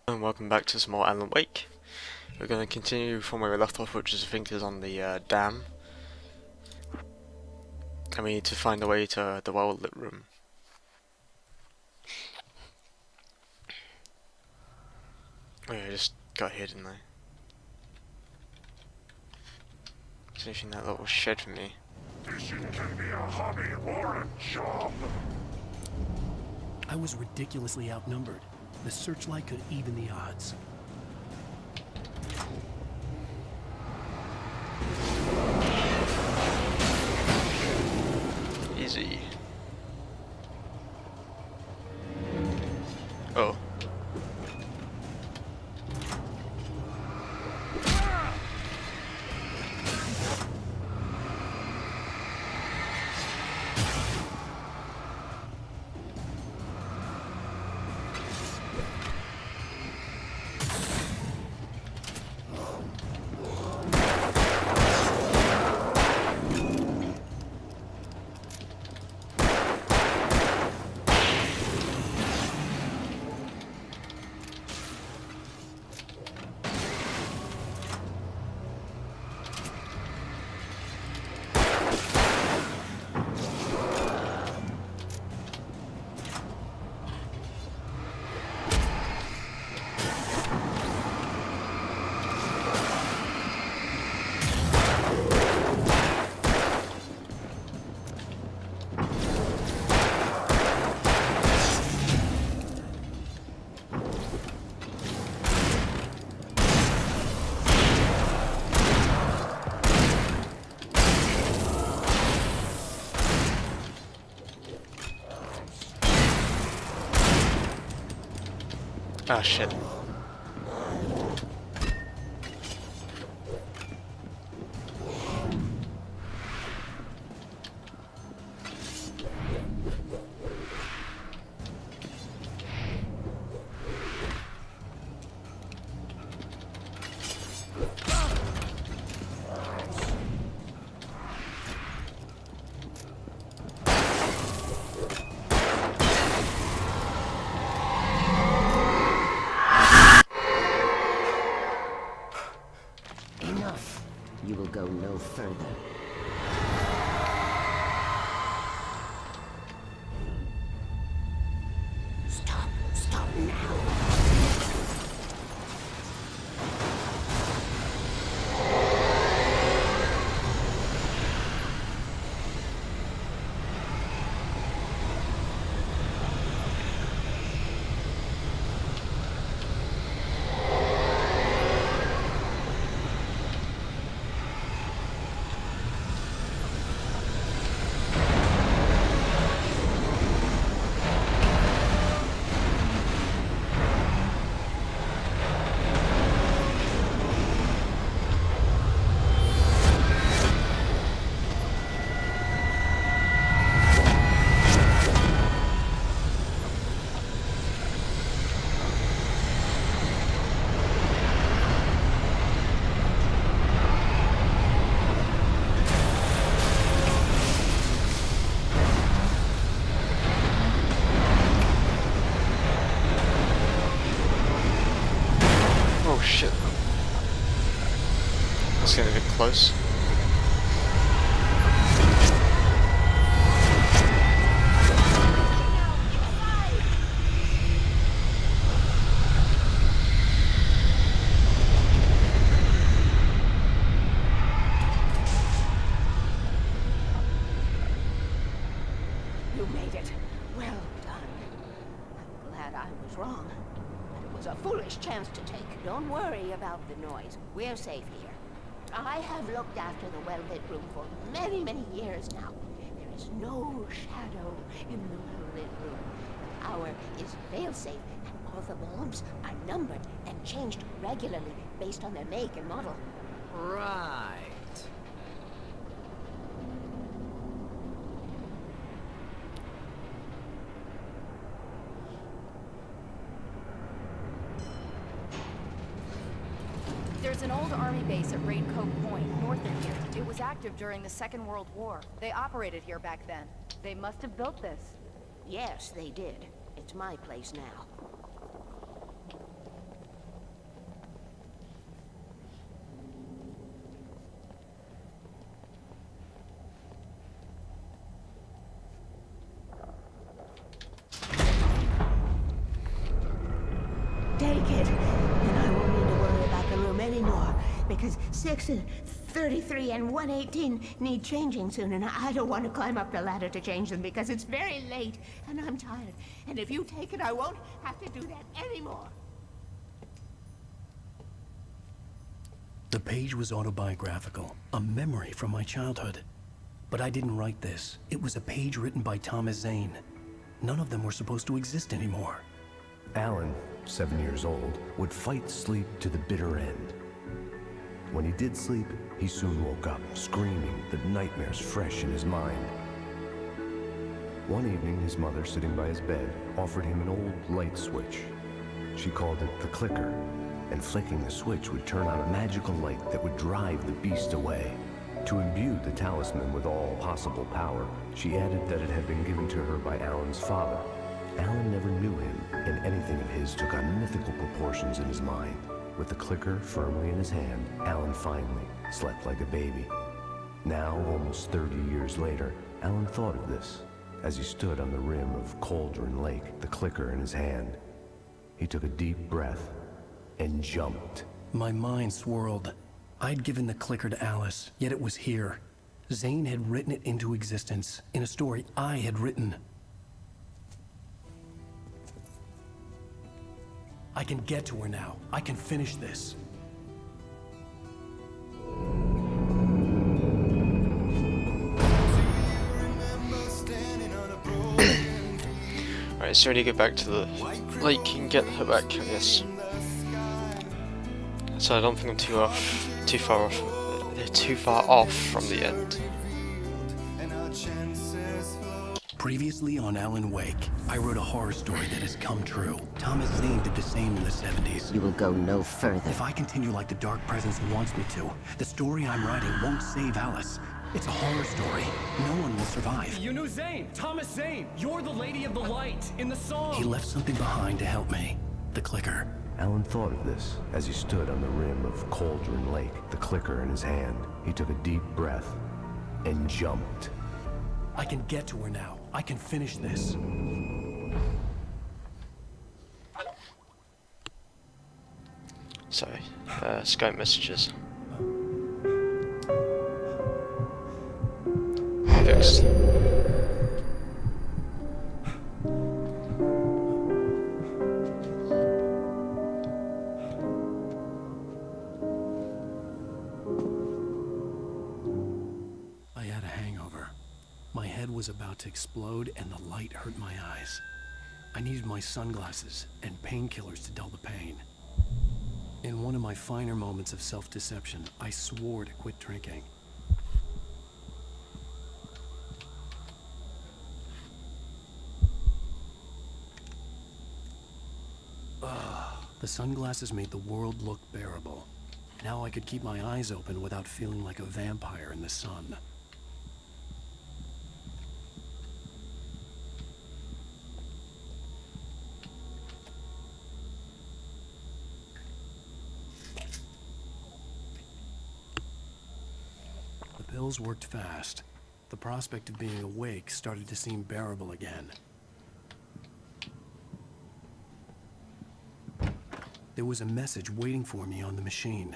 And welcome back to some more Alan Wake. We're going to continue from where we left off, which I think is on the dam. And we need to find a way to the well-lit room. Oh yeah, I just got here, didn't I? Is there anything in that little shed for me? Fishing can be a hobby or a job. I was ridiculously outnumbered. The searchlight could even the odds. Easy. Oh. Ah, shit. Enough. You will go no further. Stop. Stop now. Oh shit. That's getting a bit close. You made it. Well done. I'm glad I was wrong. It was a foolish chance to take. Don't worry about the noise. We're safe here. I have looked after the well-lit room for many, many years now. There is no shadow in the well-lit room. The power is fail-safe, and all the bulbs are numbered and changed regularly based on their make and model. Right. There's an old army base at Raincoat Point, north of here. It was active during the Second World War. They operated here back then. They must have built this. Yes, they did. It's my place now. it. And I won't need to worry about the room anymore, because 6 and 33 and 118 need changing soon, and I don't want to climb up the ladder to change them because it's very late, and I'm tired. And if you take it, I won't have to do that anymore. The page was autobiographical, a memory from my childhood. But I didn't write this. It was a page written by Thomas Zane. None of them were supposed to exist anymore. Alan, 7 years old, would fight sleep to the bitter end. When he did sleep, he soon woke up, screaming, the nightmares fresh in his mind. One evening, his mother, sitting by his bed, offered him an old light switch. She called it the clicker, and flicking the switch would turn on a magical light that would drive the beast away. To imbue the talisman with all possible power, she added that it had been given to her by Alan's father. Alan never knew him, and anything of his took on mythical proportions in his mind. With the clicker firmly in his hand, Alan finally slept like a baby. Now, almost 30 years later, Alan thought of this as he stood on the rim of Cauldron Lake, the clicker in his hand. He took a deep breath and jumped. My mind swirled. I'd given the clicker to Alice, yet it was here. Zane had written it into existence, in a story I had written. I can get to her now. I can finish this. Alright, so to get back to the lake and get her back, I guess. So I don't think I'm too far off from the end. Previously on Alan Wake, I wrote a horror story that has come true. Thomas Zane did the same in the 70s. You will go no further. If I continue like the Dark Presence wants me to, the story I'm writing won't save Alice. It's a horror story. No one will survive. You knew Zane! Thomas Zane! You're the Lady of the Light in the song! He left something behind to help me. The clicker. Alan thought of this as he stood on the rim of Cauldron Lake, the clicker in his hand. He took a deep breath and jumped. I can get to her now. I can finish this. Sorry, Skype messages. Fixed. I had a hangover. My head was about to explode and the light hurt my eyes. I needed my sunglasses and painkillers to dull the pain. In one of my finer moments of self-deception, I swore to quit drinking. The sunglasses made the world look bearable. Now I could keep my eyes open without feeling like a vampire in the sun. The pills worked fast. The prospect of being awake started to seem bearable again. There was a message waiting for me on the machine.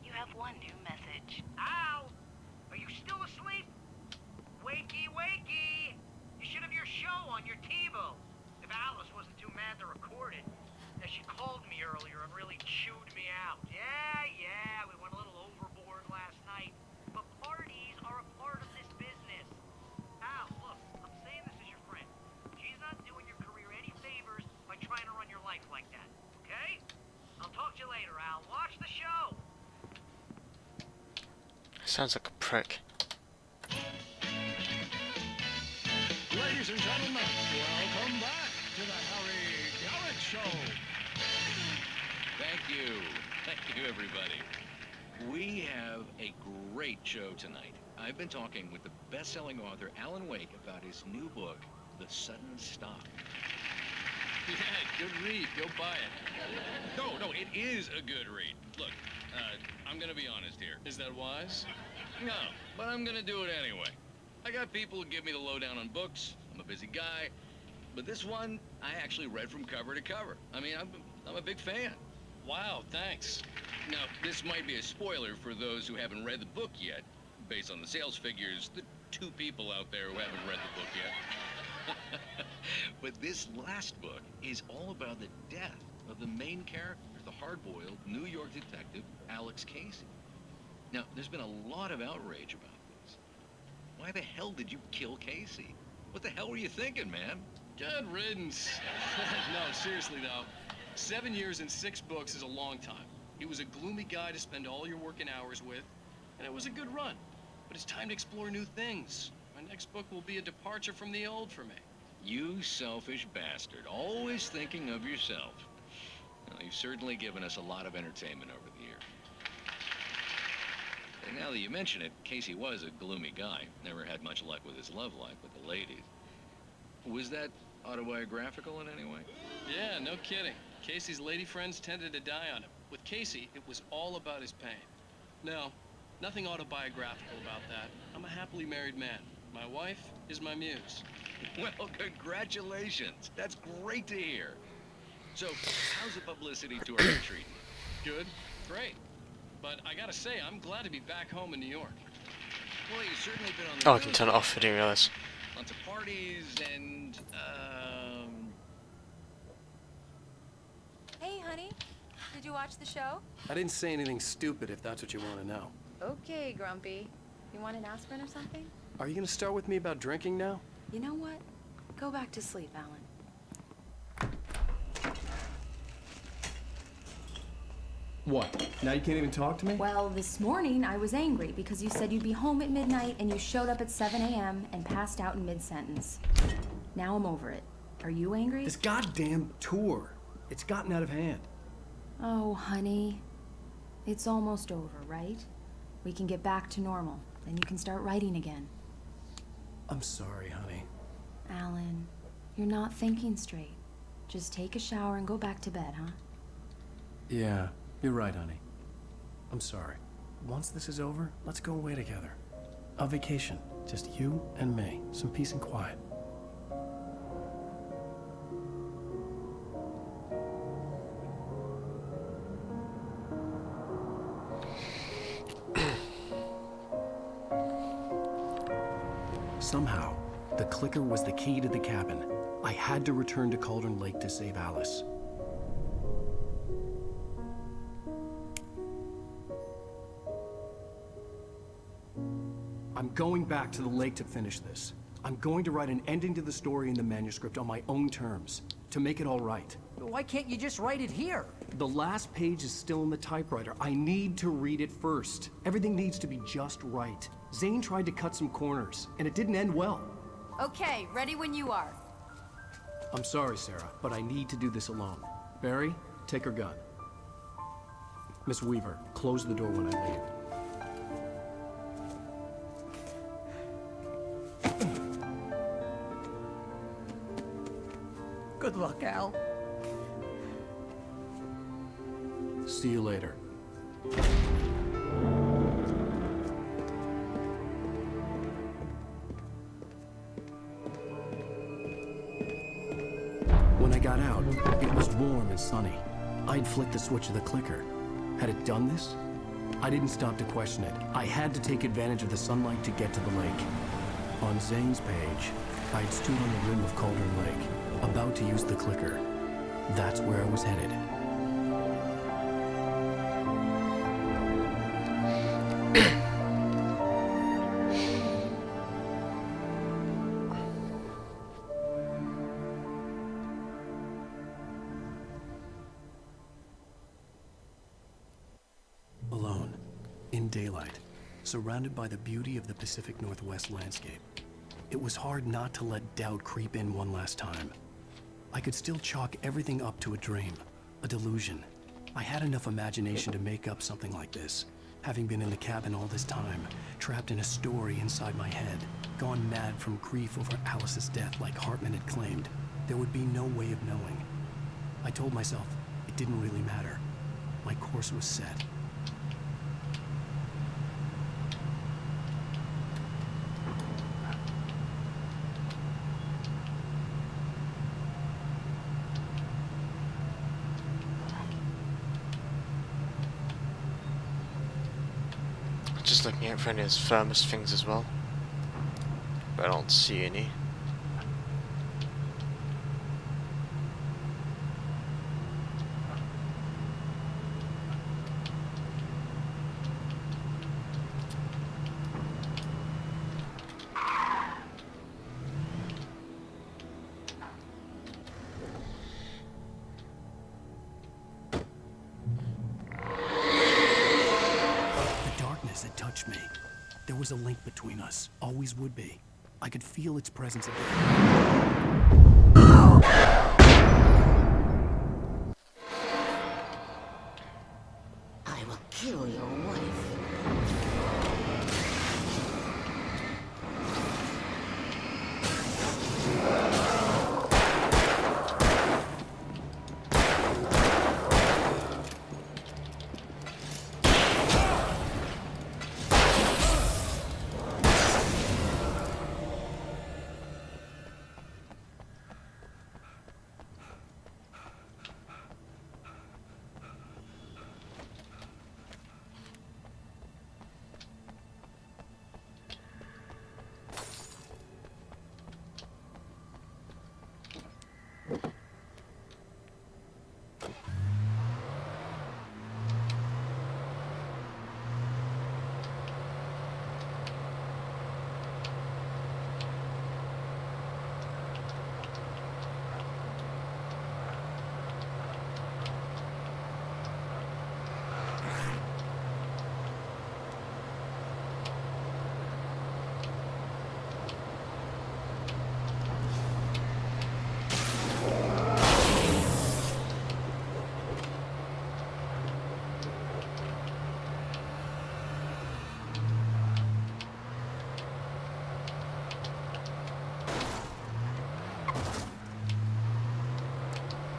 You have one new message. Ow! Are you still asleep? Wakey, wakey! You should have your show on your TiVo. If Alice wasn't too mad to record it. Now, she called me earlier and really chewed me out. Yeah, we went a little overboard last night. But parties are a part of this business. Al, look, I'm saying this as your friend. She's not doing your career any favors by trying to run your life like that, okay? I'll talk to you later, Al. Watch the show! Sounds like a prick. Ladies and gentlemen, welcome back to the Harry Garrett Show. Thank you. Thank you, everybody. We have a great show tonight. I've been talking with the best-selling author, Alan Wake, about his new book, The Sudden Stop. Yeah, good read. Go buy it. No, it is a good read. Look, I'm gonna be honest here. Is that wise? No, but I'm gonna do it anyway. I got people who give me the lowdown on books. I'm I'm a busy guy. But this one, I actually read from cover to cover. I mean, I'm a big fan. Wow, thanks. Now, this might be a spoiler for those who haven't read the book yet. Based on the sales figures, the 2 people out there who haven't read the book yet. But this last book is all about the death of the main character, the hard-boiled New York detective, Alex Casey. Now, there's been a lot of outrage about this. Why the hell did you kill Casey? What the hell were you thinking, man? Good riddance. No, seriously though. 7 years and 6 books is a long time. He was a gloomy guy to spend all your working hours with, and it was a good run. But it's time to explore new things. My next book will be a departure from the old for me. You selfish bastard, always thinking of yourself. Well, you've certainly given us a lot of entertainment over the years. And now that you mention it, Casey was a gloomy guy. Never had much luck with his love life with the ladies. Was that autobiographical in any way? Yeah, no kidding. Casey's lady friends tended to die on him. With Casey, it was all about his pain. No, nothing autobiographical about that. I'm a happily married man. My wife is my muse. Well, congratulations. That's great to hear. So, how's the publicity tour been treating you? Good, great. But I gotta say, I'm glad to be back home in New York. Well, you've certainly been on the Oh, I news. can turn it off, I didn't realise. Lots of parties and, Hey, honey. Did you watch the show? I didn't say anything stupid if that's what you want to know. Okay, Grumpy. You want an aspirin or something? Are you going to start with me about drinking now? You know what? Go back to sleep, Alan. What? Now you can't even talk to me? Well, this morning I was angry because you said you'd be home at midnight and you showed up at 7 a.m. and passed out in mid-sentence. Now I'm over it. Are you angry? This goddamn tour. It's gotten out of hand. Oh, honey. It's almost over, right? We can get back to normal. Then you can start writing again. I'm sorry, honey. Alan, you're not thinking straight. Just take a shower and go back to bed, huh? Yeah, you're right, honey. I'm sorry. Once this is over, let's go away together. A vacation. Just you and me. Some peace and quiet. Somehow, the clicker was the key to the cabin. I had to return to Cauldron Lake to save Alice. I'm going back to the lake to finish this. I'm going to write an ending to the story in the manuscript on my own terms, to make it all right. Why can't you just write it here? The last page is still in the typewriter. I need to read it first. Everything needs to be just right. Zane tried to cut some corners, and it didn't end well. Okay, ready when you are. I'm sorry, Sarah, but I need to do this alone. Barry, take her gun. Miss Weaver, close the door when I leave. Good luck, Al. See you later. When I got out, it was warm and sunny. I'd flicked the switch of the clicker. Had it done this? I didn't stop to question it. I had to take advantage of the sunlight to get to the lake. On Zane's page, I'd stood on the rim of Cauldron Lake, about to use the clicker. That's where I was headed. Alone, in daylight, surrounded by the beauty of the Pacific Northwest landscape. It was hard not to let doubt creep in one last time. I could still chalk everything up to a dream, a delusion. I had enough imagination to make up something like this, having been in the cabin all this time, trapped in a story inside my head, gone mad from grief over Alice's death like Hartman had claimed. There would be no way of knowing. I told myself it didn't really matter. My course was set. just looking out for any of those firmest things as well, but I don't see any. Had touched me. There was a link between us. Always would be. I could feel its presence again. I will kill your wife.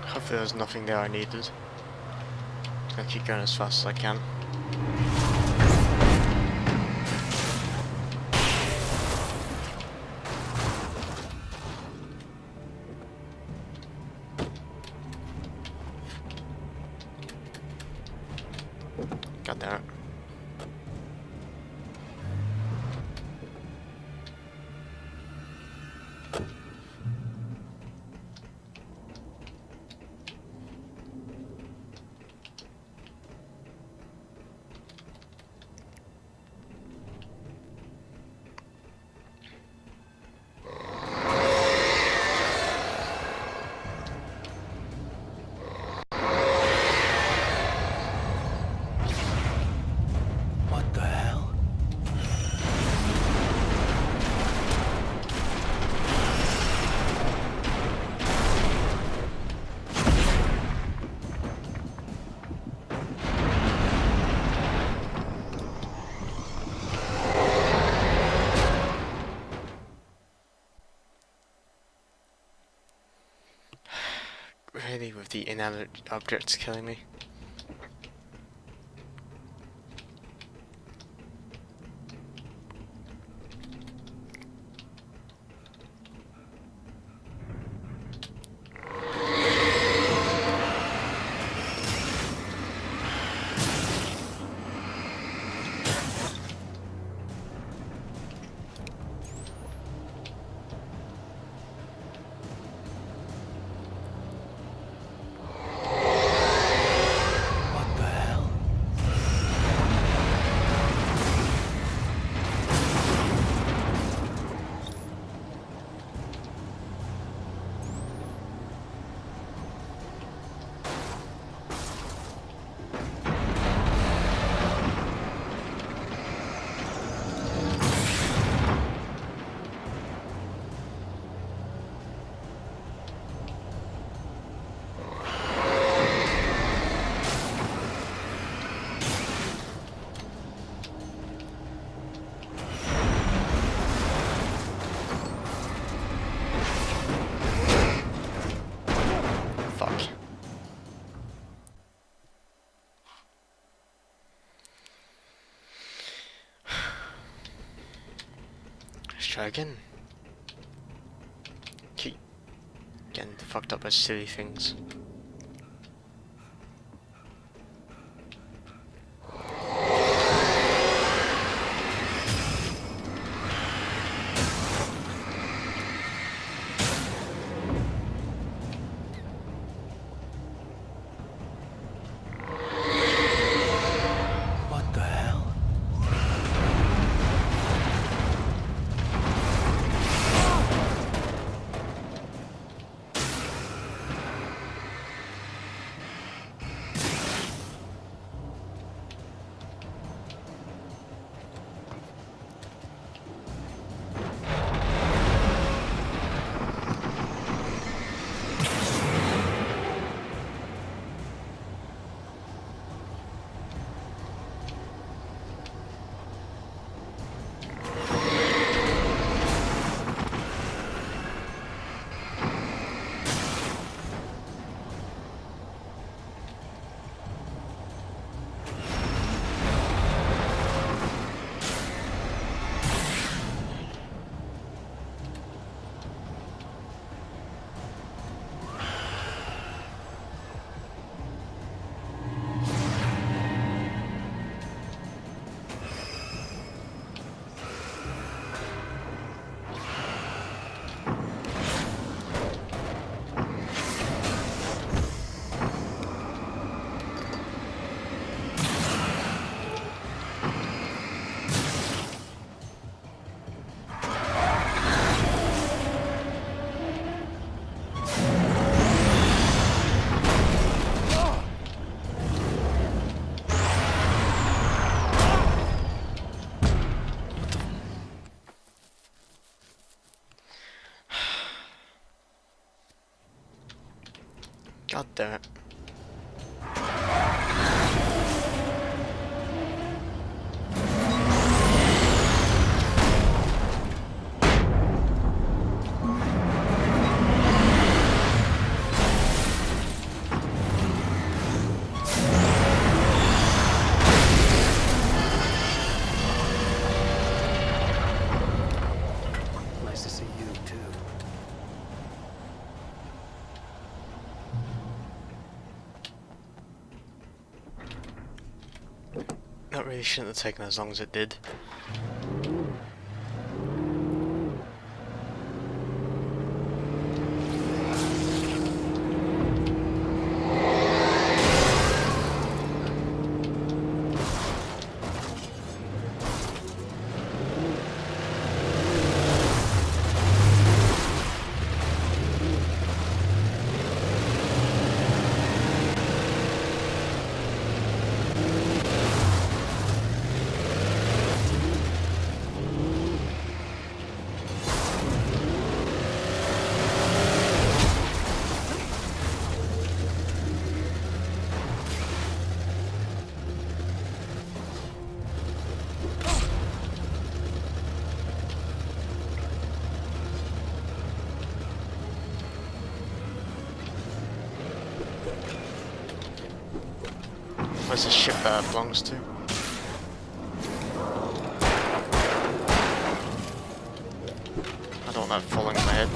Hopefully there's nothing there I needed. I'll keep going as fast as I can. God damn it. What the hell? Really, with the inanimate objects killing me? What the hell? Fuck. Let's try again. Keep getting fucked up by silly things. God damn it. Nice to see you, too. That really shouldn't have taken as long as it did. Where's the ship belongs to? I don't want that falling on my head.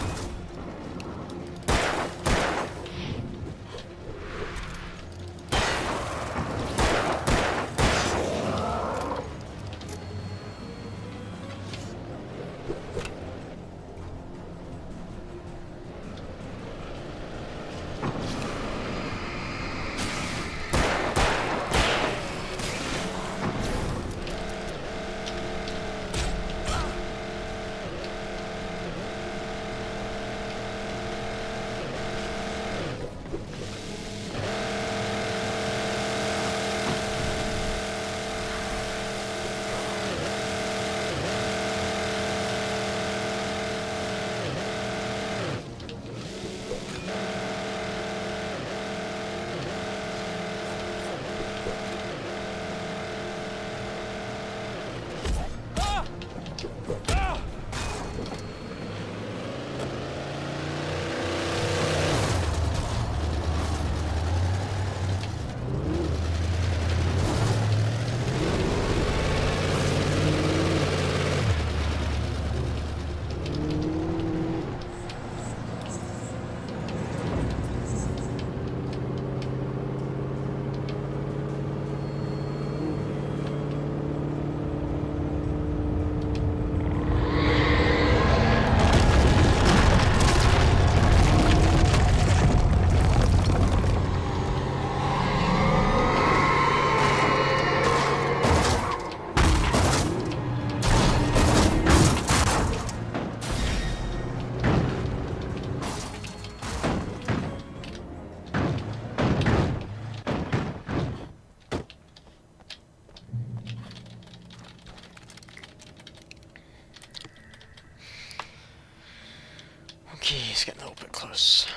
Okay, it's getting a little bit close.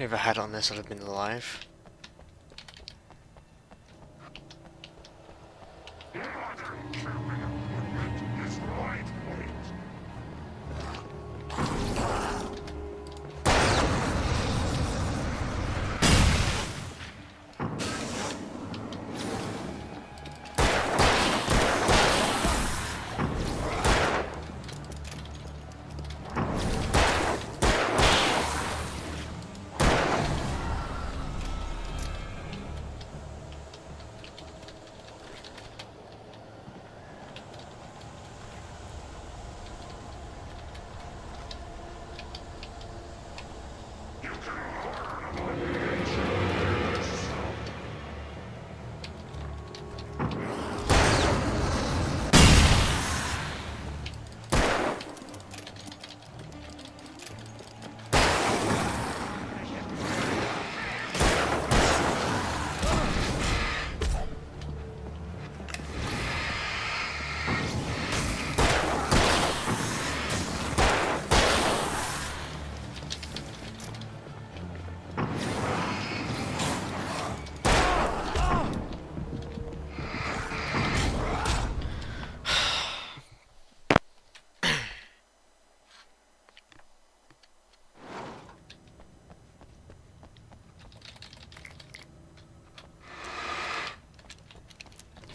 If I had on this, I'd have been alive.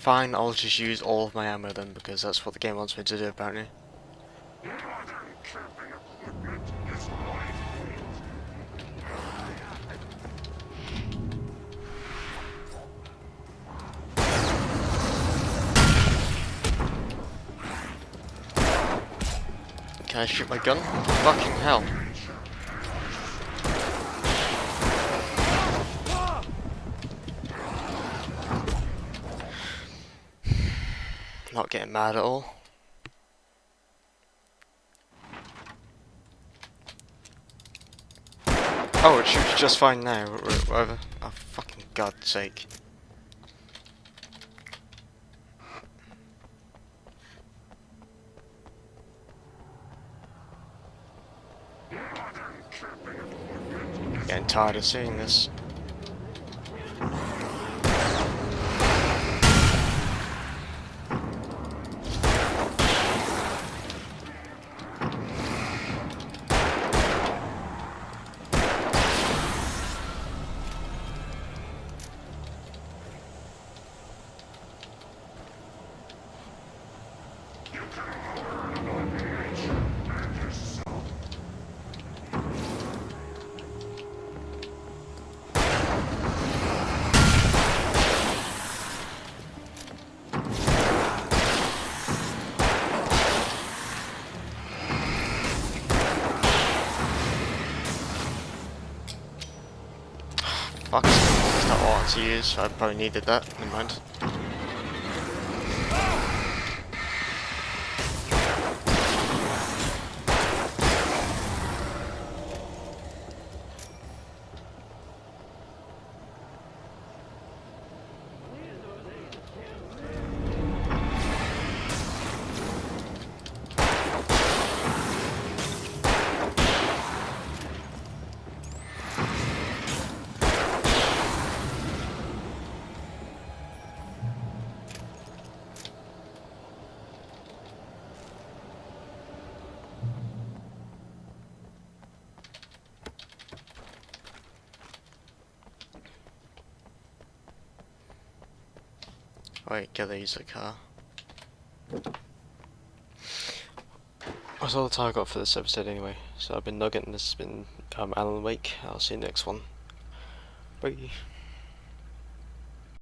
Fine, I'll just use all of my ammo then, because that's what the game wants me to do apparently. Can I shoot my gun? Fucking hell. Not getting mad at all. Oh, it shoots just fine now, whatever. Oh, fucking God's sake. Getting tired of seeing this. Fuck, that's not what I want to use, I probably needed that, never mind. Wait, gotta use the car. That's all the time I got for this episode anyway. So I've been Nugget and this has been Alan Wake. I'll see you next one. Bye.